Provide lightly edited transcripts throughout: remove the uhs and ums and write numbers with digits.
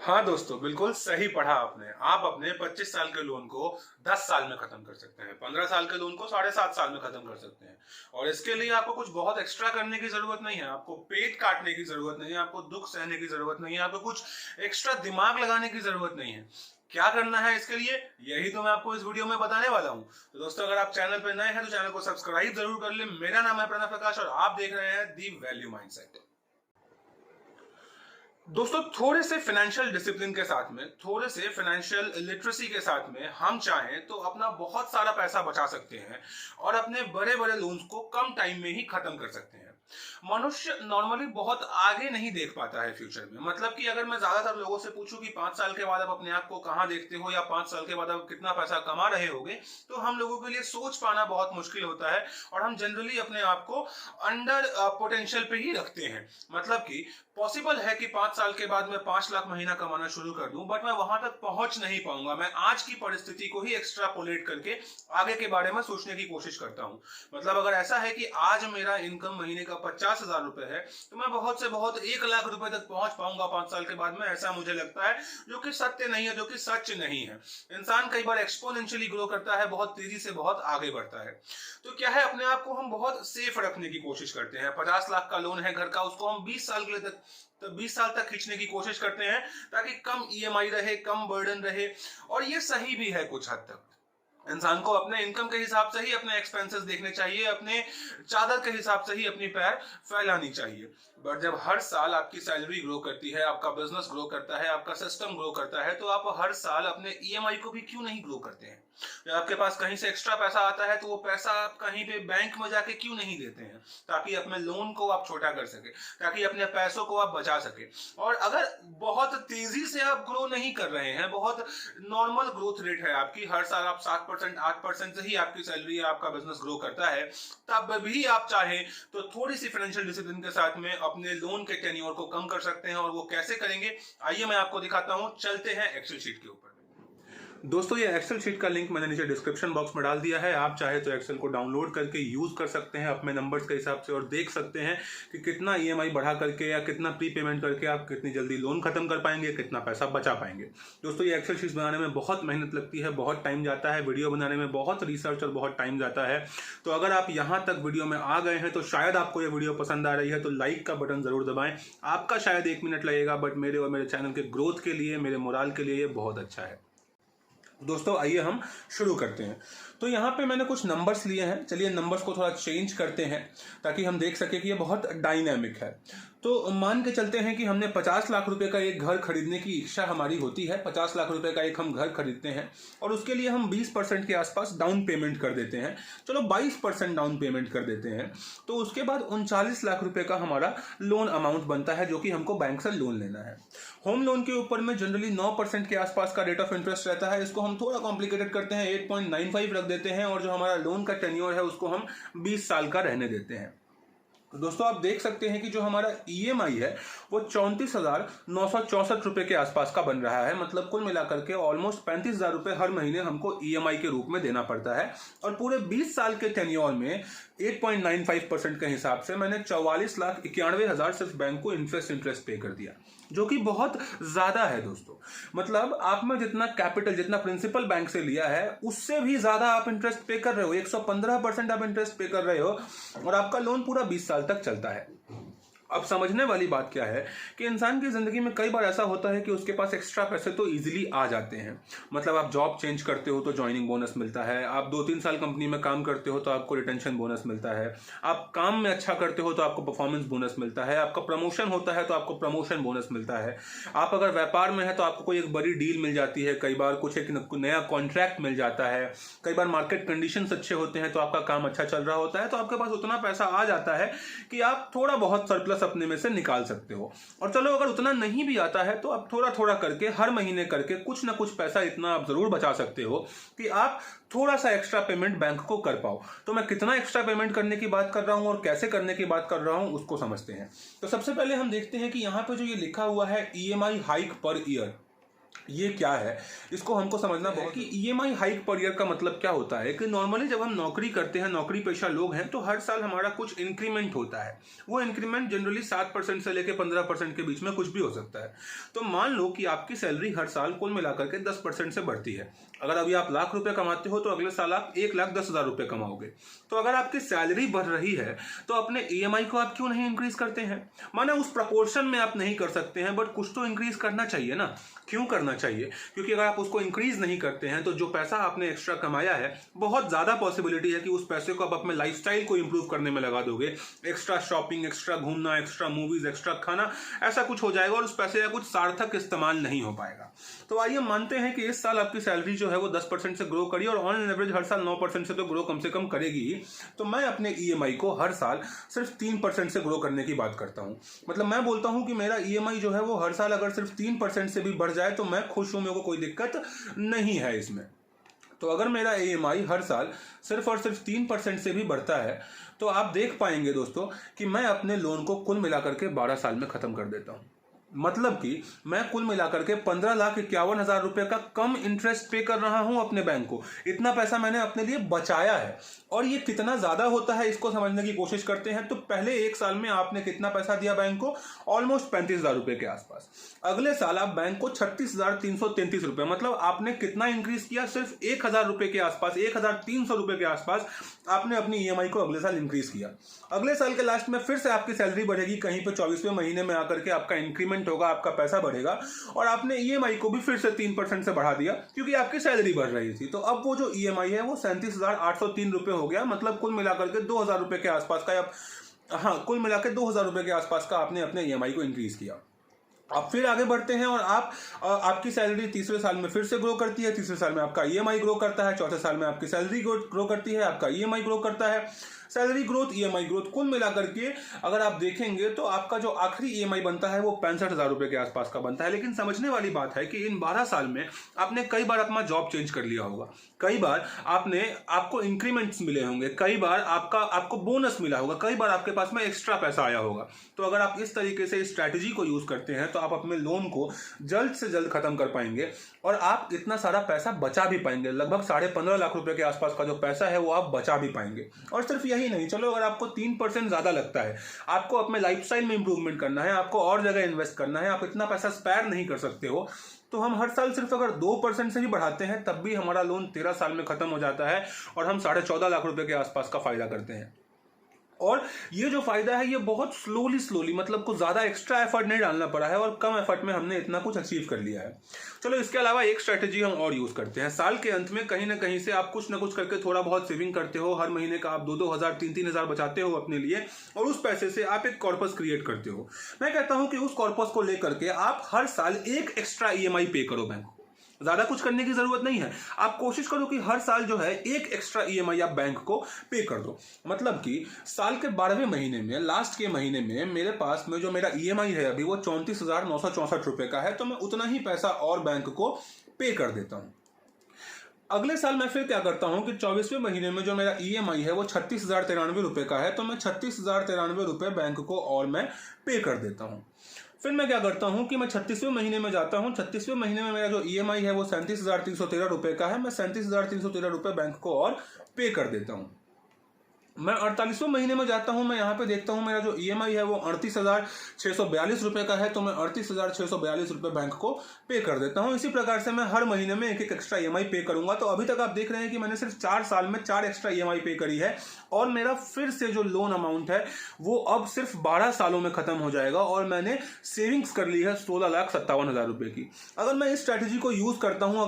हाँ दोस्तों, बिल्कुल सही पढ़ा आपने। आप अपने 25 साल के लोन को 10 साल में खत्म कर सकते हैं, 15 साल के लोन को 7.5 साल में खत्म कर सकते हैं। और इसके लिए आपको कुछ बहुत एक्स्ट्रा करने की जरूरत नहीं है, आपको पेट काटने की जरूरत नहीं है, आपको दुख सहने की जरूरत नहीं है, आपको कुछ एक्स्ट्रा दिमाग लगाने की जरूरत नहीं है। क्या करना है इसके लिए, यही तो मैं आपको इस वीडियो में बताने वाला हूँ। तो दोस्तों, अगर आप चैनल पर नए हैं तो चैनल को सब्सक्राइब जरूर कर ले। मेरा नाम है प्रणव प्रकाश और आप देख रहे हैं दी वैल्यू माइंडसेट। दोस्तों, थोड़े से फाइनेंशियल डिसिप्लिन के साथ में, थोड़े से फाइनेंशियल लिटरेसी के साथ में हम चाहें तो अपना बहुत सारा पैसा बचा सकते हैं और अपने बड़े बड़े लोन्स को कम टाइम में ही खत्म कर सकते हैं। मनुष्य नॉर्मली बहुत आगे नहीं देख पाता है फ्यूचर में। मतलब कि अगर मैं ज्यादातर लोगों से पूछूं कि 5 साल के बाद आप अपने आप को कहां देखते हो या 5 साल के बाद आप कितना पैसा कमा रहे होगे, तो हम लोगों के लिए सोच पाना बहुत मुश्किल होता है और हम जनरली अपने आप को अंडर पोटेंशियल पे ही रखते हैं। मतलब कि पॉसिबल है कि 5 साल के बाद मैं 5 लाख महीना कमाना शुरू कर दूं, बट मैं वहां तक पहुंच नहीं पाऊंगा। मैं आज की परिस्थिति को ही एक्स्ट्रापोलेट करके आगे के बारे में सोचने की कोशिश करता हूं। मतलब अगर ऐसा है कि आज मेरा इनकम महीने का 50,000 रुपए है, तो मैं बहुत से बहुत 1 लाख रुपए तक पहुंच पाऊंगा 5 साल के बाद में, ऐसा मुझे लगता है। जो कि सत्य नहीं है, जो कि सच नहीं है। इंसान कई बार एक्सपोनेंशियली ग्रो करता है, बहुत तेजी से बहुत आगे बढ़ता है। तो क्या है, अपने आप को हम बहुत सेफ रखने की कोशिश करते हैं। 50 लाख का लोन है घर का, उसको हम 20 साल के लिए तक, तो 20 साल तक खींचने की कोशिश करते हैं ताकि कम ईएमआई रहे, कम बर्डन रहे। और ये सही भी है कुछ हद तक। इंसान को अपने इनकम के हिसाब से ही अपने एक्सपेंसेस देखने चाहिए, अपने चादर के हिसाब से ही अपनी पैर फैलानी चाहिए। बट जब हर साल आपकी सैलरी ग्रो करती है, आपका बिजनेस ग्रो करता है, आपका सिस्टम ग्रो करता है, तो आप हर साल अपने ईएमआई को भी क्यों नहीं ग्रो करते हैं? जब आपके पास कहीं से एक्स्ट्रा पैसा आता है, तो वो पैसा आप कहीं पे बैंक में जाके क्यों नहीं देते हैं, ताकि अपने लोन को आप छोटा कर सके, ताकि अपने पैसों को आप बचा सके। और अगर बहुत तेजी से आप ग्रो नहीं कर रहे हैं, बहुत नॉर्मल ग्रोथ रेट है आपकी, हर साल आप 7% 8% से ही आपकी सैलरी या आपका बिजनेस ग्रो करता है, तब भी आप चाहें तो थोड़ी सी फाइनेंशियल डिसिप्लिन के साथ में अपने लोन के टेन्योर को कम कर सकते हैं। और वो कैसे करेंगे, आइए मैं आपको दिखाता हूं। चलते हैं एक्सेल शीट के ऊपर। दोस्तों, ये एक्सेल शीट का लिंक मैंने नीचे डिस्क्रिप्शन बॉक्स में डाल दिया है। आप चाहे तो एक्सेल को डाउनलोड करके यूज कर सकते हैं अपने नंबर्स के हिसाब से और देख सकते हैं कि कितना ईएमआई बढ़ा करके या कितना प्री पेमेंट करके आप कितनी जल्दी लोन खत्म कर पाएंगे, कितना पैसा बचा पाएंगे। दोस्तों, ये एक्सेल शीट बनाने में बहुत मेहनत लगती है, बहुत टाइम जाता है, वीडियो बनाने में बहुत रिसर्च और बहुत टाइम जाता है। तो अगर आप यहाँ तक वीडियो में आ गए हैं तो शायद आपको ये वीडियो पसंद आ रही है, तो लाइक का बटन जरूर दबाएं। आपका शायद 1 मिनट लगेगा, बट मेरे और मेरे चैनल के ग्रोथ के लिए, मेरे मोराल के लिए ये बहुत अच्छा है। दोस्तों, आइए हम शुरू करते हैं। तो यहाँ पे मैंने कुछ नंबर्स लिए हैं। चलिए नंबर्स को थोड़ा चेंज करते हैं ताकि हम देख सके कि ये बहुत डायनामिक है। तो मान के चलते हैं कि हमने 50 लाख रुपए का एक घर खरीदने की इच्छा हमारी होती है। 50 लाख रुपए का एक हम घर खरीदते हैं और उसके लिए हम 20% के आसपास डाउन पेमेंट कर देते हैं। चलो 22% डाउन पेमेंट कर देते हैं। तो उसके बाद 39 लाख रुपए का हमारा लोन अमाउंट बनता है, जो कि हमको बैंक से लोन लेना है। होम लोन के ऊपर में जनरली 9% के आसपास का रेट ऑफ इंटरेस्ट रहता है। इसको हम थोड़ा कॉम्प्लिकेटेड करते हैं, 8.95 रख देते हैं और जो हमारा लोन का टेन्योर है उसको हम 20 साल का रहने देते हैं। तो दोस्तों, आप देख सकते हैं कि जो हमारा ईएमआई है वो 34,964 रुपए के आसपास का बन रहा है। मतलब कुल मिलाकर के ऑलमोस्ट 35,000 रुपए हर महीने हमको ईएमआई के रूप में देना पड़ता है। और पूरे 20 साल के टेन्योर में 8.95% के हिसाब से मैंने 44,91,000 सिर्फ बैंक को इंटरेस्ट पे कर दिया, जो कि बहुत ज्यादा है दोस्तों। मतलब आप में जितना कैपिटल, जितना प्रिंसिपल बैंक से लिया है, उससे भी ज्यादा आप इंटरेस्ट पे कर रहे हो। 115% आप इंटरेस्ट पे कर रहे हो और आपका लोन पूरा 20 साल तक चलता है। अब समझने वाली बात क्या है कि इंसान की जिंदगी में कई बार ऐसा होता है कि उसके पास एक्स्ट्रा पैसे तो इजीली आ जाते हैं। मतलब आप जॉब चेंज करते हो तो ज्वाइनिंग बोनस मिलता है, आप 2-3 साल कंपनी में काम करते हो तो आपको रिटेंशन बोनस मिलता है, आप काम में अच्छा करते हो तो आपको परफॉर्मेंस बोनस मिलता है, आपका प्रमोशन होता है तो आपको प्रमोशन बोनस मिलता है, आप अगर व्यापार में है तो आपको कोई एक बड़ी डील मिल जाती है, कई बार कुछ एक नया कॉन्ट्रैक्ट मिल जाता है, कई बार मार्केट कंडीशंस अच्छे होते हैं तो आपका काम अच्छा चल रहा होता है, तो आपके पास उतना पैसा आ जाता है कि आप थोड़ा बहुत सरप्लस अपने में से निकाल सकते हो। और चलो अगर उतना नहीं भी आता है तो आप थोड़ा थोड़ा करके हर महीने करके कुछ ना कुछ पैसा इतना आप जरूर बचा सकते हो कि आप थोड़ा सा एक्स्ट्रा पेमेंट बैंक को कर पाओ। तो मैं कितना एक्स्ट्रा पेमेंट करने की बात कर रहा हूं और कैसे करने की बात कर रहा हूं उसको समझते हैं। तो सबसे पहले हम देखते हैं कि यहां पे जो ये लिखा हुआ है ईएमआई हाइक पर ईयर, ये क्या है, इसको हमको समझना बहुत कि ईएमआई हाइक पर ईयर का मतलब क्या होता है कि नॉर्मली जब हम नौकरी करते हैं, नौकरी पेशा लोग हैं, तो हर साल हमारा कुछ इंक्रीमेंट होता है। वो इंक्रीमेंट जनरली 7% से लेकर 15% के बीच में कुछ भी हो सकता है। तो मान लो कि आपकी सैलरी हर साल कुल मिलाकर के 10% से बढ़ती है। अगर अभी आप लाख रुपए कमाते हो तो अगले साल आप 1,10,000 रुपए कमाओगे। तो अगर आपकी सैलरी बढ़ रही है तो अपने ईएमआई को आप क्यों नहीं इंक्रीज करते हैं? माना उस प्रपोर्शन में आप नहीं कर सकते हैं, बट कुछ तो इंक्रीज करना चाहिए ना। क्यों करना चाहिए? क्योंकि अगर आप उसको इंक्रीज नहीं करते हैं तो जो पैसा आपने एक्स्ट्रा कमाया है, बहुत ज्यादा पॉसिबिलिटी है कि उस पैसे को आप अपने लाइफस्टाइल को इंप्रूव करने में लगा दोगे। एक्स्ट्रा शॉपिंग, एक्स्ट्रा घूमना, एक्स्ट्रा मूवीज, एक्स्ट्रा खाना, ऐसा कुछ हो जाएगा और उस पैसे का कुछ सार्थक इस्तेमाल नहीं हो पाएगा। तो आइए मानते हैं कि इस साल आपकी सैलरी जो है वो 10% से ग्रो करी और ऑन एवरेज हर साल 9% से तो ग्रो कम से कम करेगी ही। तो मैं अपने ईएमआई को हर साल सिर्फ 3% से ग्रो करने की बात करता हूं। मतलब मैं बोलता हूं कि मेरा ईएमआई जो है वो हर साल अगर सिर्फ 3% से भी बढ़ जाए तो मैं खुश हूं, मेरे को कोई दिक्कत नहीं है इसमें। तो अगर मेरा ईएमआई हर साल सिर्फ और सिर्फ 3% से भी बढ़ता है तो आप देख पाएंगे दोस्तों कि मैं अपने लोन को कुल मिलाकर के 12 साल में खत्म कर देता हूं। मतलब कि मैं कुल मिलाकर के 15,51,000 रुपए का कम इंटरेस्ट पे कर रहा हूं अपने बैंक को। इतना पैसा मैंने अपने लिए बचाया है। और ये कितना ज्यादा होता है इसको समझने की कोशिश करते हैं। तो पहले एक साल में आपने कितना पैसा दिया बैंक को? ऑलमोस्ट 35,000 रुपए के आसपास। अगले साल आप बैंक को 36,333 रुपए, मतलब आपने कितना इंक्रीज किया? सिर्फ 1,000 रुपए के आसपास, 1,300 रुपए के आसपास आपने अपनी ईएमआई को अगले साल इंक्रीज किया। अगले साल के लास्ट में फिर से आपकी सैलरी बढ़ेगी, कहीं पे 24वें महीने में आकर के आपका इंक्रीमेंट होगा, आपका पैसा बढ़ेगा और आपने ईएमआई को भी फिर से 3% से बढ़ा दिया क्योंकि आपकी सैलरी बढ़ रही थी। तो अब वो जो ईएमआई है वो 37,803 रुपए हो गया। मतलब कुल मिलाकर के 2,000 रुपए के आसपास का, हाँ, कुल मिलाकर 2,000 रुपए के आसपास का आपने अपने ईएमआई को इंक्रीज किया। आप फिर आगे बढ़ते हैं और आपकी सैलरी तीसरे साल में फिर से ग्रो करती है। तीसरे साल में आपका ईएमआई ग्रो करता है। चौथे साल में आपकी सैलरी ग्रो करती है, आपका ईएमआई ग्रो करता है। सैलरी ग्रोथ, ईएमआई ग्रोथ, कुल मिलाकर के अगर आप देखेंगे तो आपका जो आखिरी ईएमआई बनता है वो 65,000 रुपए के आसपास का बनता है। लेकिन समझने वाली बात है कि इन 12 साल में आपने कई बार अपना जॉब चेंज कर लिया होगा, कई बार आपको इंक्रीमेंट्स मिले होंगे, कई बार आपको बोनस मिला होगा, कई बार आपके पास में एक्स्ट्रा पैसा आया होगा। तो अगर आप इस तरीके से इस स्ट्रैटेजी को यूज करते हैं तो आप अपने लोन को जल्द से जल्द खत्म कर पाएंगे और आप इतना सारा पैसा बचा भी पाएंगे। लगभग 15.5 लाख रुपए के आसपास का जो पैसा है वो आप बचा भी पाएंगे। और सिर्फ यही नहीं, चलो अगर आपको 3% ज्यादा लगता है, आपको अपने लाइफस्टाइल में इंप्रूवमेंट करना है, आपको और जगह इन्वेस्ट करना है, आप इतना पैसा स्पेयर नहीं कर सकते हो, तो हम हर साल सिर्फ अगर 2% से भी बढ़ाते हैं तब भी हमारा लोन 13 साल में खत्म हो जाता है और हम 14.5 लाख रुपए के आसपास का फायदा करते हैं। और ये जो फायदा है ये बहुत स्लोली, मतलब कुछ ज्यादा एक्स्ट्रा एफर्ट नहीं डालना पड़ा है और कम एफर्ट में हमने इतना कुछ अचीव कर लिया है। चलो इसके अलावा एक स्ट्रेटेजी हम और यूज करते हैं। साल के अंत में कहीं ना कहीं से आप कुछ ना कुछ करके थोड़ा बहुत सेविंग करते हो। हर महीने का आप 2-2 हजार, 3-3 हजार बचाते हो अपने लिए और उस पैसे से आप एक कॉर्पस क्रिएट करते हो। मैं कहता हूं कि उस कॉर्पस को लेकर के आप हर साल एक एक्स्ट्रा ईएमआई पे करो बैंक को। ज्यादा कुछ करने की जरूरत नहीं है। आप कोशिश करो कि हर साल जो है एक एक्स्ट्रा ईएमआई आप बैंक को पे कर दो। मतलब कि साल के 12वें महीने में, लास्ट के महीने में मेरे पास में जो मेरा ईएमआई है अभी वो 34,964 रुपए का है, तो मैं उतना ही पैसा और बैंक को पे कर देता हूं। अगले साल मैं फिर क्या करता हूं कि 24वें महीने में जो मेरा ईएमआई है वो 36,093 रुपए का है, तो मैं 36,093 रुपए बैंक को और मैं पे कर देता हूं। फिर मैं क्या करता हूं कि मैं 36वें महीने में जाता हूं। 36वें महीने में मेरा जो ईएमआई है वो 37,313 रुपए का है, मैं 37,313 रुपए बैंक को और पे कर देता हूं। मैं 48वें महीने में जाता हूं, मैं यहाँ पे देखता हूं मेरा जो ईएमआई है वो 38,642 रुपए का है, तो मैं 38,642 रुपए बैंक को पे कर देता हूं। इसी प्रकार से मैं हर महीने में एक एक एक्स्ट्रा ईएमआई पे करूंगा। तो अभी तक आप देख रहे हैं कि मैंने सिर्फ 4 साल में 4 एक्स्ट्रा ईएमआई पे करी है और मेरा फिर से जो लोन अमाउंट है वो अब सिर्फ 12 सालों में खत्म हो जाएगा और मैंने सेविंग्स कर ली है 16,57,000 रुपए की। अगर मैं इस स्ट्रैटेजी को यूज करता हूं,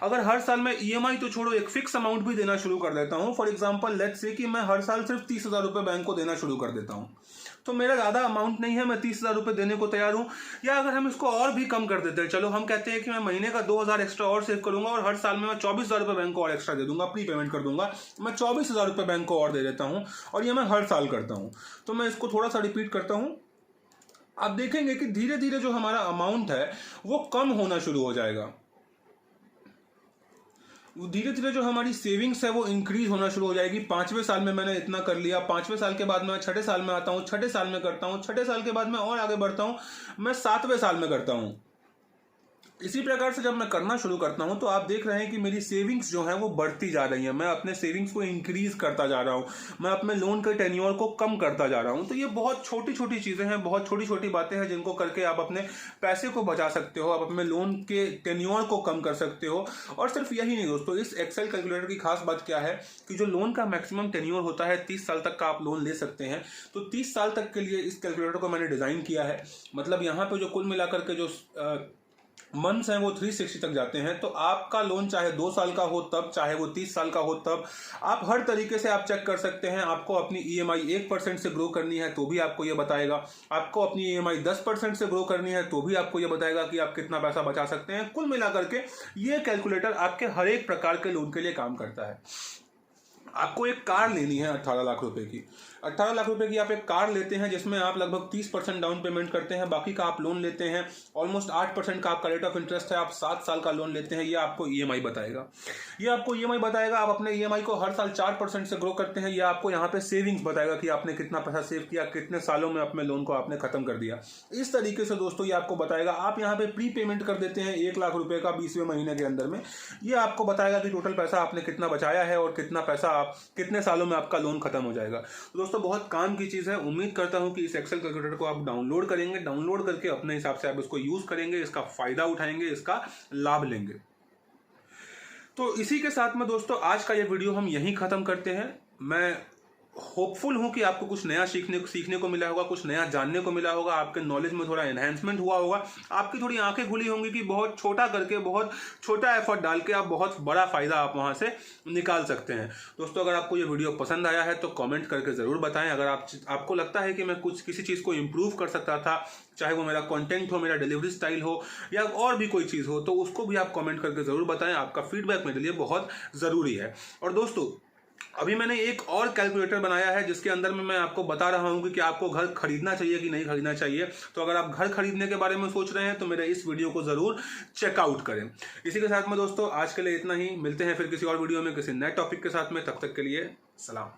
अगर हर साल मैं ईएमआई तो छोड़ो एक फिक्स अमाउंट भी देना शुरू कर देता हूं, फॉर एग्जाम्पल लेट्स से कि मैं हर साल सिर्फ 30,000 रुपए बैंक को देना शुरू कर देता हूं, तो मेरा ज्यादा अमाउंट नहीं है, मैं 30,000 रुपए देने को तैयार हूं। या अगर हम इसको और भी कम कर देते हैं, चलो हम कहते हैं कि मैं महीने का 2,000 एक्स्ट्रा और सेव करूंगा और हर साल में मैं 24,000 रुपए बैंक को और एक्स्ट्रा दे दूंगा, प्री पेमेंट कर दूंगा, मैं 24,000 रुपए बैंक को और दे देता हूं और ये मैं हर साल करता हूं। तो मैं इसको थोड़ा सा रिपीट करता हूं। आप देखेंगे कि धीरे धीरे जो हमारा अमाउंट है वो कम होना शुरू हो जाएगा। धीरे धीरे जो हमारी सेविंग्स है वो इंक्रीज होना शुरू हो जाएगी। 5वें साल में मैंने इतना कर लिया, 5वें साल के बाद मैं 6ठे साल में आता हूँ, 6ठे साल में करता हूँ, 6ठे साल के बाद मैं और आगे बढ़ता हूँ, मैं 7वें साल में करता हूँ, इसी प्रकार से जब मैं करना शुरू करता हूं तो आप देख रहे हैं कि मेरी सेविंग्स जो है वो बढ़ती जा रही है, मैं अपने सेविंग्स को इंक्रीज करता जा रहा हूं, मैं अपने लोन के टेन्योर को कम करता जा रहा हूं। तो ये बहुत छोटी छोटी चीजें हैं, बहुत छोटी छोटी बातें हैं जिनको करके आप अपने पैसे को बचा सकते हो, आप अपने लोन के टेन्योर को कम कर सकते हो। और सिर्फ यही नहीं दोस्तों, इस एक्सेल कैलकुलेटर की खास बात क्या है कि जो लोन का मैक्सिमम टेन्योर होता है 30 साल तक का आप लोन ले सकते हैं। तो 30 साल तक के लिए इस कैलकुलेटर को मैंने डिजाइन किया है। मतलब यहाँ पे जो कुल मिलाकर के जो मंथ्स हैं वो 360 तक जाते हैं। तो आपका लोन चाहे 2 साल का हो तब, चाहे वो 30 साल का हो तब, आप हर तरीके से आप चेक कर सकते हैं। आपको अपनी ईएमआई 1% से ग्रो करनी है तो भी आपको ये बताएगा, आपको अपनी ईएमआई 10% से ग्रो करनी है तो भी आपको ये बताएगा कि आप कितना पैसा बचा सकते हैं। कुल मिलाकर के ये कैलकुलेटर आपके हर एक प्रकार के लोन के लिए काम करता है। आपको एक कार लेनी है 18 लाख रुपए की, 18 लाख रुपए की आप एक कार लेते हैं जिसमें आप लगभग 30% डाउन पेमेंट करते हैं, बाकी का आप लोन लेते हैं, ऑलमोस्ट 8% का आपका रेट ऑफ इंटरेस्ट है, आप 7 साल का लोन लेते हैं। ये आपको ईएमआई बताएगा, ये आपको ईएमआई बताएगा। आप अपने ईएमआई को हर साल 4% से ग्रो करते हैं। ये आपको यहाँ पे सेविंग्स बताएगा कि आपने कितना पैसा सेव किया, कितने सालों में अपने लोन को आपने खत्म कर दिया। इस तरीके से दोस्तों ये आपको बताएगा। आप यहाँ पे प्री पेमेंट कर देते हैं 1 लाख रुपए का 20वें महीने के अंदर में, ये आपको बताएगा कि टोटल पैसा आपने कितना बचाया है और कितना पैसा आप कितने सालों में आपका लोन खत्म हो जाएगा। तो दोस्तों बहुत काम की चीज है। उम्मीद करता हूं कि इस एक्सेल कैलकुलेटर को आप डाउनलोड करेंगे, डाउनलोड करके अपने हिसाब से आप इसको यूज करेंगे, इसका फायदा उठाएंगे, इसका लाभ लेंगे। तो इसी के साथ में दोस्तों आज का ये वीडियो हम यहीं खत्म करते हैं। मैं होपफुल हूं कि आपको कुछ नया सीखने को मिला होगा, कुछ नया जानने को मिला होगा, आपके नॉलेज में थोड़ा एनहेंसमेंट हुआ होगा, आपकी थोड़ी आंखें खुली होंगी कि बहुत छोटा करके, बहुत छोटा एफर्ट डाल के आप बहुत बड़ा फायदा आप वहां से निकाल सकते हैं। दोस्तों अगर आपको ये वीडियो पसंद आया है तो कमेंट करके जरूर बताएं। अगर आपको लगता है कि मैं किसी चीज को इंप्रूव कर सकता था, चाहे वो मेरा कंटेंट हो, मेरा डिलीवरी स्टाइल हो या और भी कोई चीज हो, तो उसको भी आप कमेंट करके जरूर बताएं। आपका फीडबैक मेरे लिए बहुत जरूरी है। और दोस्तों अभी मैंने एक और कैलकुलेटर बनाया है जिसके अंदर में मैं आपको बता रहा हूं कि आपको घर खरीदना चाहिए कि नहीं खरीदना चाहिए। तो अगर आप घर खरीदने के बारे में सोच रहे हैं तो मेरे इस वीडियो को जरूर चेकआउट करें। इसी के साथ में दोस्तों आज के लिए इतना ही, मिलते हैं फिर किसी और वीडियो में किसी नए टॉपिक के साथ में। तब तक के लिए सलाम।